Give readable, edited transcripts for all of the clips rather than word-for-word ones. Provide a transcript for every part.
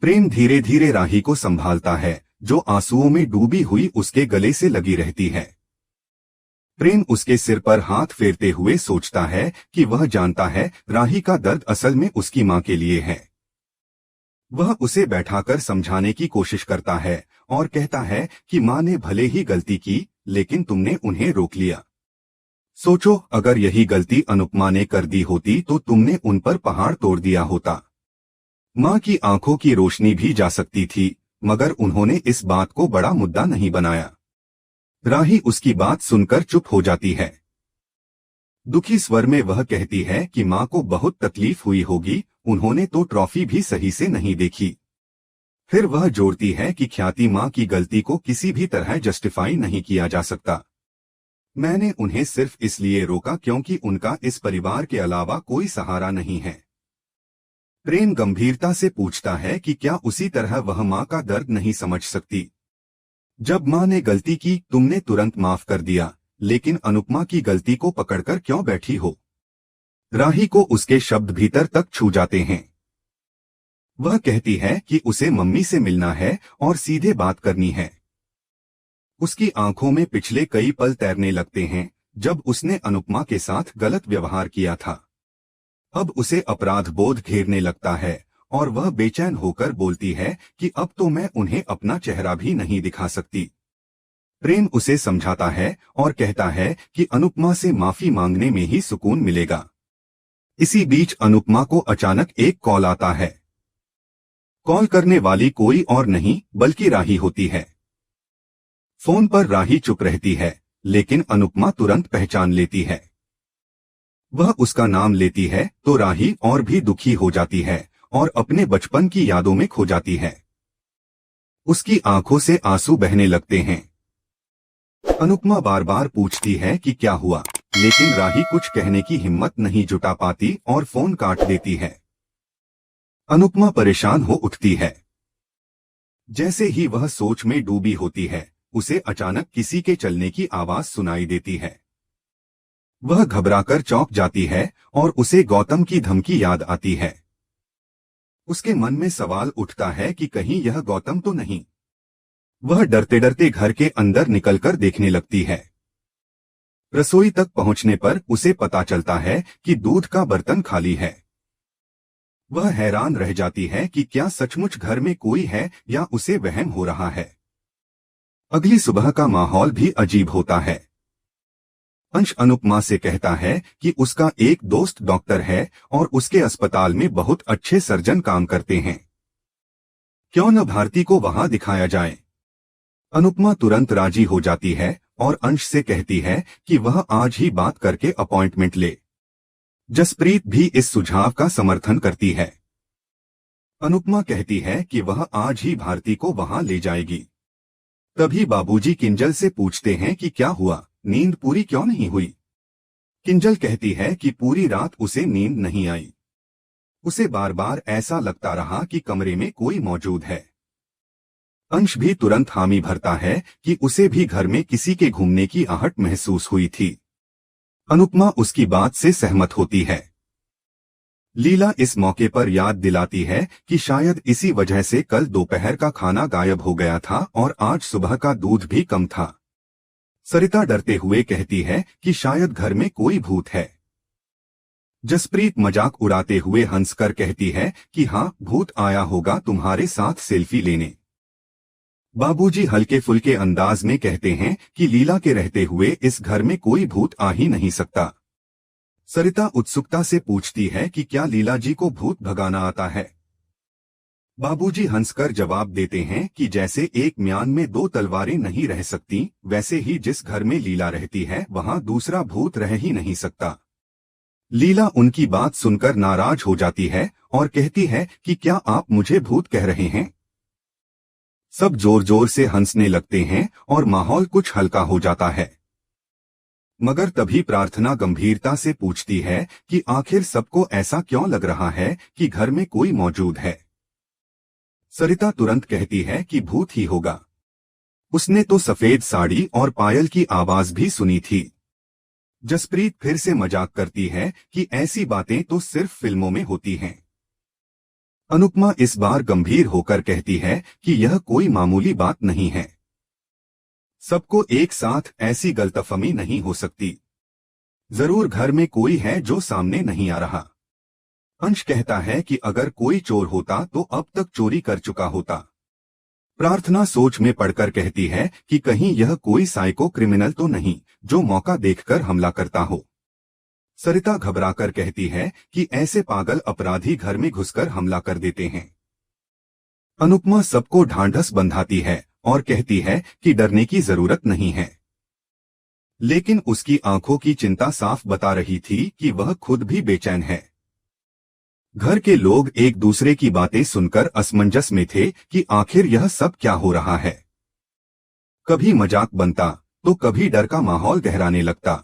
प्रेम धीरे धीरे राही को संभालता है, जो आंसुओं में डूबी हुई उसके गले से लगी रहती है। प्रेम उसके सिर पर हाथ फेरते हुए सोचता है कि वह जानता है राही का दर्द असल में उसकी मां के लिए है। वह उसे बैठाकर समझाने की कोशिश करता है और कहता है कि मां ने भले ही गलती की, लेकिन तुमने उन्हें रोक लिया। सोचो, अगर यही गलती अनुपमा ने कर दी होती तो तुमने उन पर पहाड़ तोड़ दिया होता। मां की आंखों की रोशनी भी जा सकती थी, मगर उन्होंने इस बात को बड़ा मुद्दा नहीं बनाया। राही उसकी बात सुनकर चुप हो जाती है। दुखी स्वर में वह कहती है कि मां को बहुत तकलीफ हुई होगी, उन्होंने तो ट्रॉफी भी सही से नहीं देखी। फिर वह जोड़ती है कि ख्याति मां की गलती को किसी भी तरह जस्टिफाई नहीं किया जा सकता। मैंने उन्हें सिर्फ इसलिए रोका क्योंकि उनका इस परिवार के अलावा कोई सहारा नहीं है। प्रेम गंभीरता से पूछता है कि क्या उसी तरह वह मां का दर्द नहीं समझ सकती। जब मां ने गलती की तुमने तुरंत माफ कर दिया, लेकिन अनुपमा की गलती को पकड़कर क्यों बैठी हो। राही को उसके शब्द भीतर तक छू जाते हैं। वह कहती है कि उसे मम्मी से मिलना है और सीधे बात करनी है। उसकी आंखों में पिछले कई पल तैरने लगते हैं, जब उसने अनुपमा के साथ गलत व्यवहार किया था। अब उसे अपराध बोध घेरने लगता है और वह बेचैन होकर बोलती है कि अब तो मैं उन्हें अपना चेहरा भी नहीं दिखा सकती। प्रेम उसे समझाता है और कहता है कि अनुपमा से माफी मांगने में ही सुकून मिलेगा। इसी बीच अनुपमा को अचानक एक कॉल आता है। कॉल करने वाली कोई और नहीं बल्कि राही होती है। फोन पर राही चुप रहती है, लेकिन अनुपमा तुरंत पहचान लेती है। वह उसका नाम लेती है तो राही और भी दुखी हो जाती है और अपने बचपन की यादों में खो जाती है। उसकी आंखों से आंसू बहने लगते हैं। अनुपमा बार बार पूछती है कि क्या हुआ, लेकिन राही कुछ कहने की हिम्मत नहीं जुटा पाती और फोन काट देती है। अनुपमा परेशान हो उठती है। जैसे ही वह सोच में डूबी होती है, उसे अचानक किसी के चलने की आवाज सुनाई देती है। वह घबराकर चौंक जाती है और उसे गौतम की धमकी याद आती है। उसके मन में सवाल उठता है कि कहीं यह गौतम तो नहीं। वह डरते डरते घर के अंदर निकलकर देखने लगती है। रसोई तक पहुंचने पर उसे पता चलता है कि दूध का बर्तन खाली है। वह हैरान रह जाती है कि क्या सचमुच घर में कोई है या उसे वहम हो रहा है। अगली सुबह का माहौल भी अजीब होता है। अंश अनुपमा से कहता है कि उसका एक दोस्त डॉक्टर है और उसके अस्पताल में बहुत अच्छे सर्जन काम करते हैं। क्यों न भारती को वहां दिखाया जाए। अनुपमा तुरंत राजी हो जाती है और अंश से कहती है कि वह आज ही बात करके अपॉइंटमेंट ले। जसप्रीत भी इस सुझाव का समर्थन करती है। अनुपमा कहती है कि वह आज ही भारती को वहां ले जाएगी। तभी बाबूजी किंजल से पूछते हैं कि क्या हुआ, नींद पूरी क्यों नहीं हुई। किंजल कहती है कि पूरी रात उसे नींद नहीं आई। उसे बार बार ऐसा लगता रहा कि कमरे में कोई मौजूद है। अंश भी तुरंत हामी भरता है कि उसे भी घर में किसी के घूमने की आहट महसूस हुई थी। अनुपमा उसकी बात से सहमत होती है। लीला इस मौके पर याद दिलाती है कि शायद इसी वजह से कल दोपहर का खाना गायब हो गया था और आज सुबह का दूध भी कम था। सरिता डरते हुए कहती है कि शायद घर में कोई भूत है। जसप्रीत मजाक उड़ाते हुए हंसकर कहती है कि हाँ, भूत आया होगा तुम्हारे साथ सेल्फी लेने। बाबूजी हल्के फुल्के अंदाज में कहते हैं कि लीला के रहते हुए इस घर में कोई भूत आ ही नहीं सकता। सरिता उत्सुकता से पूछती है कि क्या लीला जी को भूत भगाना आता है। बाबूजी हंसकर जवाब देते हैं कि जैसे एक म्यान में दो तलवारें नहीं रह सकती, वैसे ही जिस घर में लीला रहती है वहां दूसरा भूत रह ही नहीं सकता। लीला उनकी बात सुनकर नाराज हो जाती है और कहती है कि क्या आप मुझे भूत कह रहे हैं। सब जोर जोर से हंसने लगते हैं और माहौल कुछ हल्का हो जाता है। मगर तभी प्रार्थना गंभीरता से पूछती है कि आखिर सबको ऐसा क्यों लग रहा है कि घर में कोई मौजूद है। सरिता तुरंत कहती है कि भूत ही होगा। उसने तो सफेद साड़ी और पायल की आवाज भी सुनी थी। जसप्रीत फिर से मजाक करती है कि ऐसी बातें तो सिर्फ फिल्मों में होती हैं। अनुपमा इस बार गंभीर होकर कहती है कि यह कोई मामूली बात नहीं है। सबको एक साथ ऐसी गलतफहमी नहीं हो सकती। जरूर घर में कोई है जो सामने नहीं आ रहा। अंश कहता है कि अगर कोई चोर होता तो अब तक चोरी कर चुका होता। प्रार्थना सोच में पड़कर कहती है कि कहीं यह कोई साइको क्रिमिनल तो नहीं जो मौका देखकर हमला करता हो। सरिता घबराकर कहती है कि ऐसे पागल अपराधी घर में घुसकर हमला कर देते हैं। अनुपमा सबको ढांढस बंधाती है और कहती है कि डरने की जरूरत नहीं है। लेकिन उसकी आंखों की चिंता साफ बता रही थी कि वह खुद भी बेचैन है। घर के लोग एक दूसरे की बातें सुनकर असमंजस में थे कि आखिर यह सब क्या हो रहा है। कभी मजाक बनता तो कभी डर का माहौल गहराने लगता।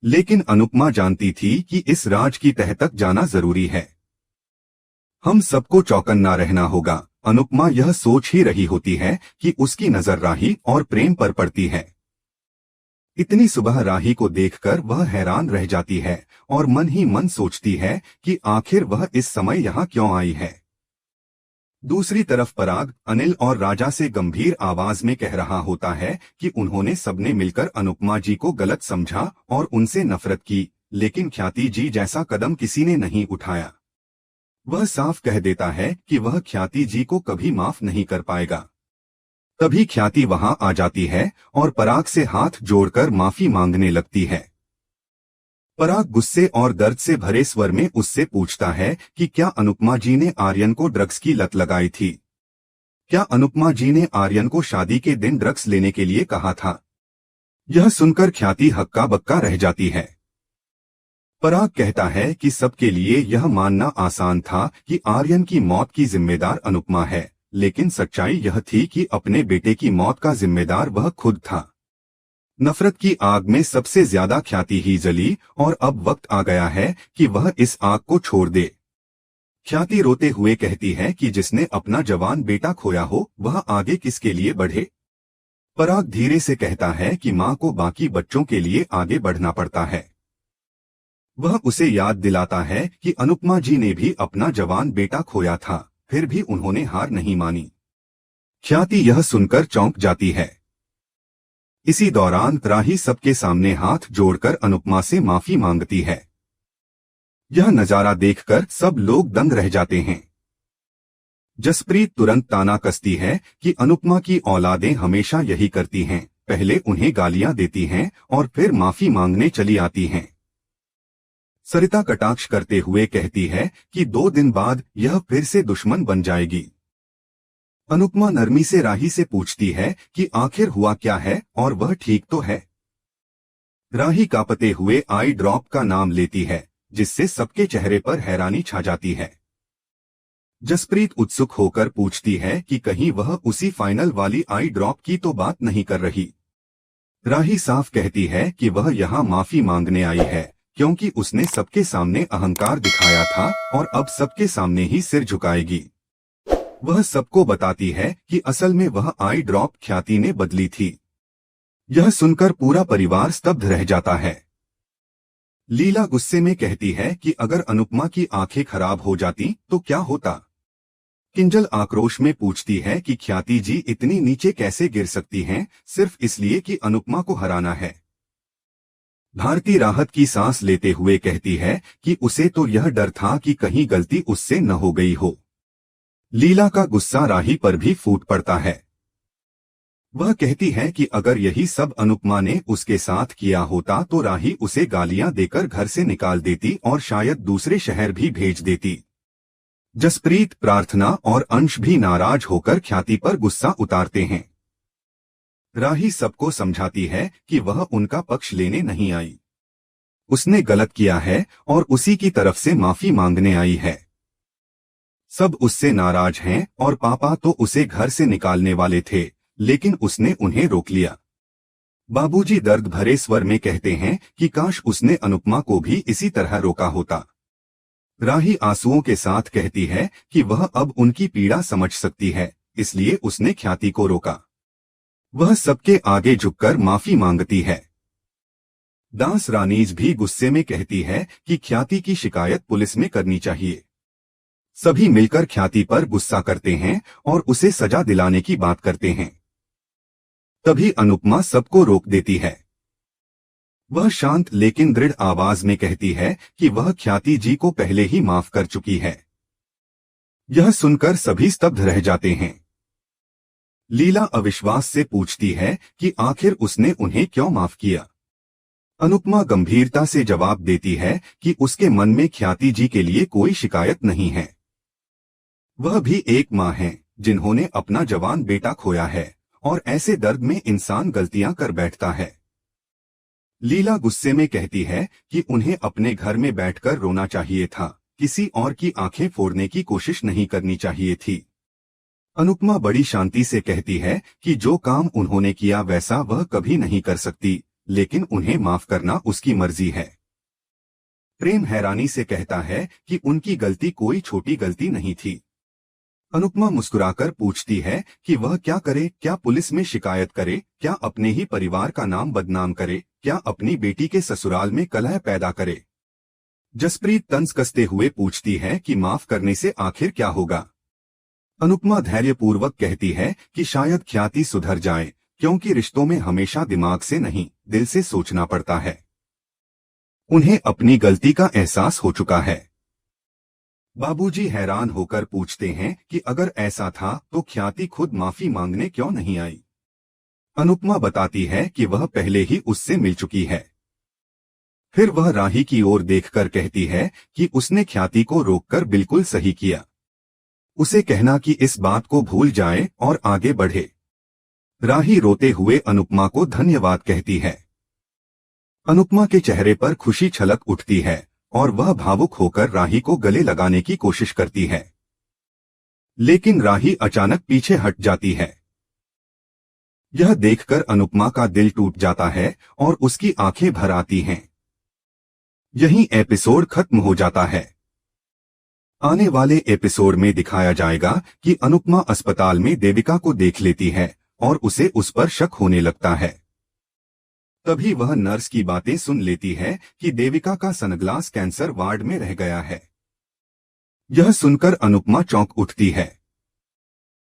लेकिन अनुपमा जानती थी कि इस राज की तह तक जाना जरूरी है। हम सबको चौकन्ना रहना होगा। अनुपमा यह सोच ही रही होती है कि उसकी नजर राही और प्रेम पर पड़ती है। इतनी सुबह राही को देखकर वह हैरान रह जाती है और मन ही मन सोचती है कि आखिर वह इस समय यहाँ क्यों आई है। दूसरी तरफ पराग अनिल और राजा से गंभीर आवाज में कह रहा होता है कि उन्होंने सबने मिलकर अनुपमा जी को गलत समझा और उनसे नफरत की, लेकिन ख्याति जी जैसा कदम किसी ने नहीं उठाया। वह साफ कह देता है कि वह ख्याति जी को कभी माफ नहीं कर पाएगा। तभी ख्याति वहां आ जाती है और पराग से हाथ जोड़कर माफी मांगने लगती है। पराग गुस्से और दर्द से भरे स्वर में उससे पूछता है कि क्या अनुपमा जी ने आर्यन को ड्रग्स की लत लगाई थी? क्या अनुपमा जी ने आर्यन को शादी के दिन ड्रग्स लेने के लिए कहा था? यह सुनकर ख्याति हक्का बक्का रह जाती है। पराग कहता है कि सबके लिए यह मानना आसान था कि आर्यन की मौत की जिम्मेदार अनुपमा है, लेकिन सच्चाई यह थी कि अपने बेटे की मौत का जिम्मेदार वह खुद था। नफरत की आग में सबसे ज्यादा ख्याति ही जली और अब वक्त आ गया है कि वह इस आग को छोड़ दे। ख्याति रोते हुए कहती है कि जिसने अपना जवान बेटा खोया हो वह आगे किसके लिए बढ़े। पराग धीरे से कहता है कि माँ को बाकी बच्चों के लिए आगे बढ़ना पड़ता है। वह उसे याद दिलाता है कि अनुपमा जी ने भी अपना जवान बेटा खोया था, फिर भी उन्होंने हार नहीं मानी। ख्याति यह सुनकर चौंक जाती है। इसी दौरान राही सबके सामने हाथ जोड़कर अनुपमा से माफी मांगती है। यह नजारा देखकर सब लोग दंग रह जाते हैं। जसप्रीत तुरंत ताना कसती है कि अनुपमा की औलादें हमेशा यही करती हैं, पहले उन्हें गालियां देती हैं और फिर माफी मांगने चली आती हैं। सरिता कटाक्ष करते हुए कहती है कि 2 दिन बाद यह फिर से दुश्मन बन जाएगी। अनुपमा नरमी से राही से पूछती है कि आखिर हुआ क्या है और वह ठीक तो है। राही कांपते हुए आई ड्रॉप का नाम लेती है, जिससे सबके चेहरे पर हैरानी छा जाती है। जसप्रीत उत्सुक होकर पूछती है कि कहीं वह उसी फाइनल वाली आई ड्रॉप की तो बात नहीं कर रही। राही साफ कहती है कि वह यहाँ माफी मांगने आई है, क्योंकि उसने सबके सामने अहंकार दिखाया था और अब सबके सामने ही सिर झुकाएगी। वह सबको बताती है कि असल में वह आई ड्रॉप ख्याति ने बदली थी। यह सुनकर पूरा परिवार स्तब्ध रह जाता है। लीला गुस्से में कहती है कि अगर अनुपमा की आंखें खराब हो जाती तो क्या होता। किंजल आक्रोश में पूछती है कि ख्याति जी इतनी नीचे कैसे गिर सकती हैं, सिर्फ इसलिए कि अनुपमा को हराना है। भारती राहत की सांस लेते हुए कहती है कि उसे तो यह डर था कि कहीं गलती उससे न हो गई हो। लीला का गुस्सा राही पर भी फूट पड़ता है। वह कहती है कि अगर यही सब अनुपमा ने उसके साथ किया होता तो राही उसे गालियां देकर घर से निकाल देती और शायद दूसरे शहर भी भेज देती। जसप्रीत, प्रार्थना और अंश भी नाराज होकर ख्याति पर गुस्सा उतारते हैं। राही सबको समझाती है कि वह उनका पक्ष लेने नहीं आई। उसने गलत किया है और उसी की तरफ से माफी मांगने आई है। सब उससे नाराज हैं और पापा तो उसे घर से निकालने वाले थे, लेकिन उसने उन्हें रोक लिया। बाबूजी दर्द भरे स्वर में कहते हैं कि काश उसने अनुपमा को भी इसी तरह रोका होता। राही आंसुओं के साथ कहती है कि वह अब उनकी पीड़ा समझ सकती है, इसलिए उसने ख्याति को रोका। वह सबके आगे झुककर माफी मांगती है। दास रानीज भी गुस्से में कहती है कि ख्याति की शिकायत पुलिस में करनी चाहिए। सभी मिलकर ख्याति पर गुस्सा करते हैं और उसे सजा दिलाने की बात करते हैं। तभी अनुपमा सबको रोक देती है। वह शांत लेकिन दृढ़ आवाज में कहती है कि वह ख्याति जी को पहले ही माफ कर चुकी है। यह सुनकर सभी स्तब्ध रह जाते हैं। लीला अविश्वास से पूछती है कि आखिर उसने उन्हें क्यों माफ किया। अनुपमा गंभीरता से जवाब देती है कि उसके मन में ख्याति जी के लिए कोई शिकायत नहीं है। वह भी एक माँ है जिन्होंने अपना जवान बेटा खोया है, और ऐसे दर्द में इंसान गलतियां कर बैठता है। लीला गुस्से में कहती है कि उन्हें अपने घर में बैठकर रोना चाहिए था, किसी और की आंखें फोड़ने की कोशिश नहीं करनी चाहिए थी। अनुपमा बड़ी शांति से कहती है कि जो काम उन्होंने किया वैसा वह कभी नहीं कर सकती, लेकिन उन्हें माफ करना उसकी मर्जी है। प्रेम हैरानी से कहता है कि उनकी गलती कोई छोटी गलती नहीं थी। अनुपमा मुस्कुराकर पूछती है कि वह क्या करे, क्या पुलिस में शिकायत करे, क्या अपने ही परिवार का नाम बदनाम करे, क्या अपनी बेटी के ससुराल में कलह पैदा करे। जसप्रीत तंज कसते हुए पूछती है कि माफ करने से आखिर क्या होगा। अनुपमा धैर्यपूर्वक कहती है कि शायद ख्याति सुधर जाए, क्योंकि रिश्तों में हमेशा दिमाग से नहीं दिल से सोचना पड़ता है। उन्हें अपनी गलती का एहसास हो चुका है। बाबूजी हैरान होकर पूछते हैं कि अगर ऐसा था तो ख्याति खुद माफी मांगने क्यों नहीं आई। अनुपमा बताती है कि वह पहले ही उससे मिल चुकी है। फिर वह राही की ओर देखकर कहती है कि उसने ख्याति को रोककर बिल्कुल सही किया। उसे कहना कि इस बात को भूल जाए और आगे बढ़े। राही रोते हुए अनुपमा को धन्यवाद कहती है। अनुपमा के चेहरे पर खुशी छलक उठती है और वह भावुक होकर राही को गले लगाने की कोशिश करती है, लेकिन राही अचानक पीछे हट जाती है। यह देखकर अनुपमा का दिल टूट जाता है और उसकी आंखें भर आती हैं। यहीं एपिसोड खत्म हो जाता है। आने वाले एपिसोड में दिखाया जाएगा कि अनुपमा अस्पताल में देविका को देख लेती है और उसे उस पर शक होने लगता है। तभी वह नर्स की बातें सुन लेती है कि देविका का सनग्लास कैंसर वार्ड में रह गया है। यह सुनकर अनुपमा चौंक उठती है।